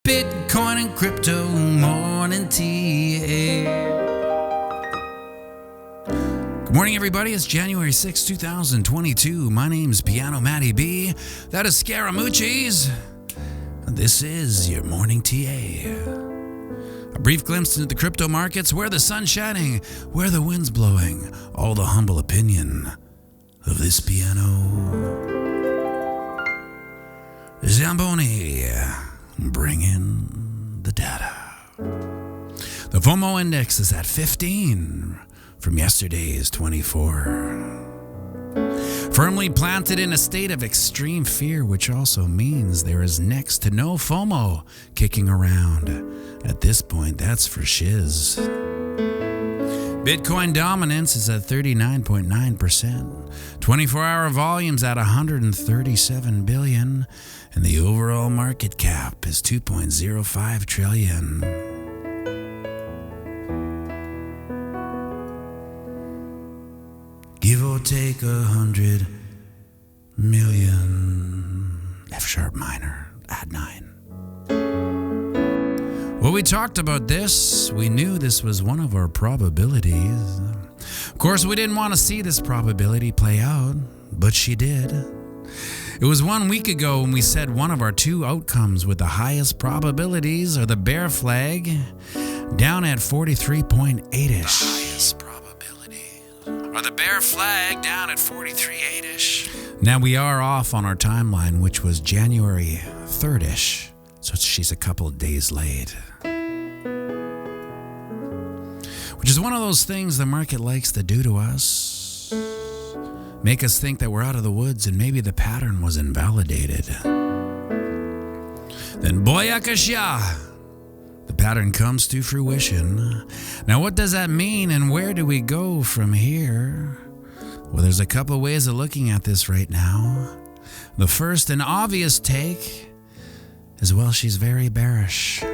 Bitcoin and crypto morning tea. Good morning, everybody. It's January 6, 2022. My name's pianomattyb. That is Scaramucci's. This is your morning TA. A brief glimpse into the crypto markets, where the sun's shining, where the wind's blowing. All the humble opinion of this piano. Zamboni, bring in the data. The FOMO index is at 15 from yesterday's 24. Firmly planted in a state of extreme fear, which also means there is next to no FOMO kicking around. At this point, that's for shiz. Bitcoin dominance is at 39.9%. 24-hour volumes at 137 billion. And the overall market cap is 2.05 trillion. Give or take 100 million. F sharp minor, add 9. Well, we talked about this. We knew this was one of our probabilities. Of course, we didn't want to see this probability play out, but she did. It was 1 week ago when we said one of our two outcomes with the highest probabilities are the bear flag down at 43.8-ish. Highest probability. Or the bear flag down at 43.8-ish. Now we are off on our timeline, which was January 3rd-ish. So she's a couple of days late. Which is one of those things the market likes to do to us. Make us think that we're out of the woods and maybe the pattern was invalidated. Then boyakasha, the pattern comes to fruition. Now what does that mean and where do we go from here? Well, there's a couple of ways of looking at this right now. The first and obvious take is, well, she's very bearish.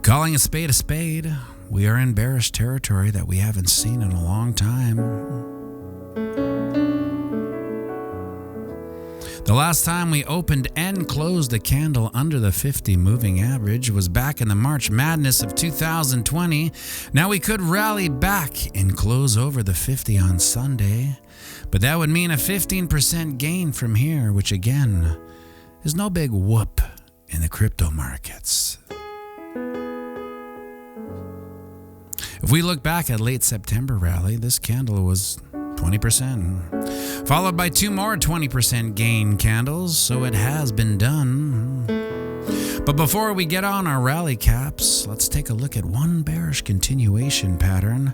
Calling a spade, we are in bearish territory that we haven't seen in a long time. The last time we opened and closed a candle under the 50 moving average was back in the March Madness of 2020. Now we could rally back and close over the 50 on Sunday, but that would mean a 15% gain from here, which again is no big whoop in the crypto markets. If we look back at late September rally, this candle was 20%, followed by two more 20% gain candles, so it has been done. But before we get on our rally caps, let's take a look at one bearish continuation pattern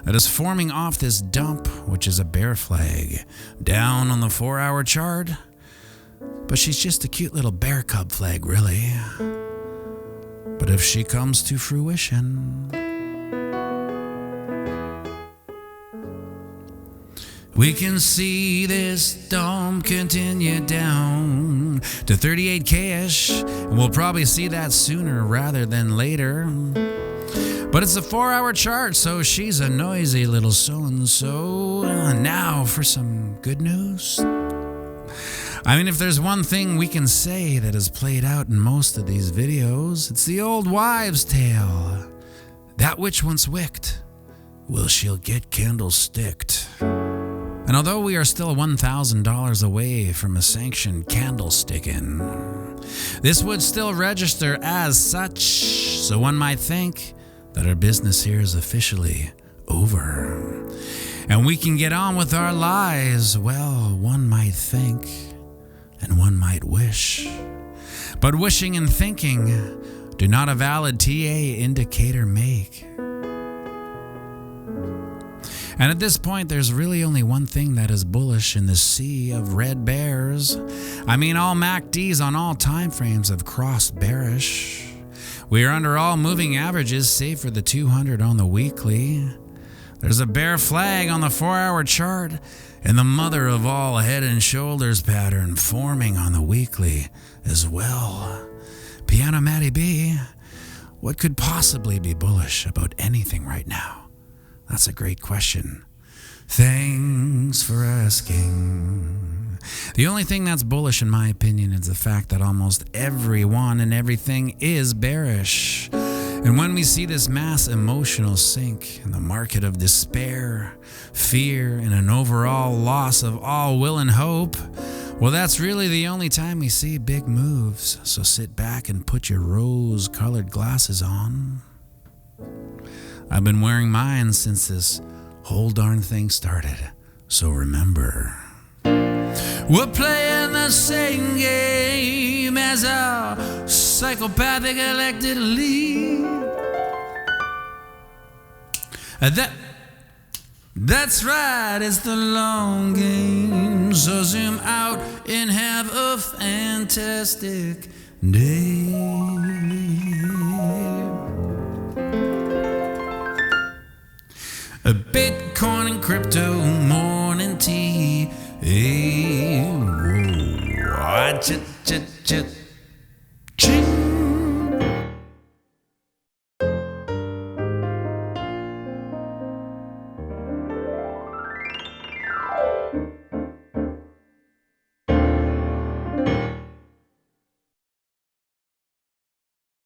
that is forming off this dump, which is a bear flag, down on the 4-hour chart. But she's just a cute little bear cub flag, really. But if she comes to fruition, we can see this dump continue down to 38K-ish, and we'll probably see that sooner rather than later. But it's a 4-hour chart, so she's a noisy little so-and-so. Now for some good news. I mean, if there's one thing we can say that has played out in most of these videos, it's the old wives' tale. That which once wicked, will she'll get candlesticked. And although we are still $1,000 away from a sanctioned candlesticking, this would still register as such, so one might think that our business here is officially over. And we can get on with our lives. Well, one might think, and one might wish. But wishing and thinking do not a valid TA indicator make. And at this point, there's really only one thing that is bullish in the sea of red bears. I mean, all MACDs on all time frames have crossed bearish. We are under all moving averages, save for the 200 on the weekly. There's a bear flag on the 4-hour chart, and the mother of all head and shoulders pattern forming on the weekly as well. Pianomattyb, what could possibly be bullish about anything right now? That's a great question. Thanks for asking. The only thing that's bullish, in my opinion, is the fact that almost everyone and everything is bearish. And when we see this mass emotional sink in the market of despair, fear, and an overall loss of all will and hope, well, that's really the only time we see big moves. So sit back and put your rose-colored glasses on. I've been wearing mine since this whole darn thing started. So remember, we're playing the same game as our psychopathic elected lead. That's right, it's the long game. So zoom out and have a fantastic day. A Bitcoin and crypto morning tea. Hey, whoa, cha cha cha, ching.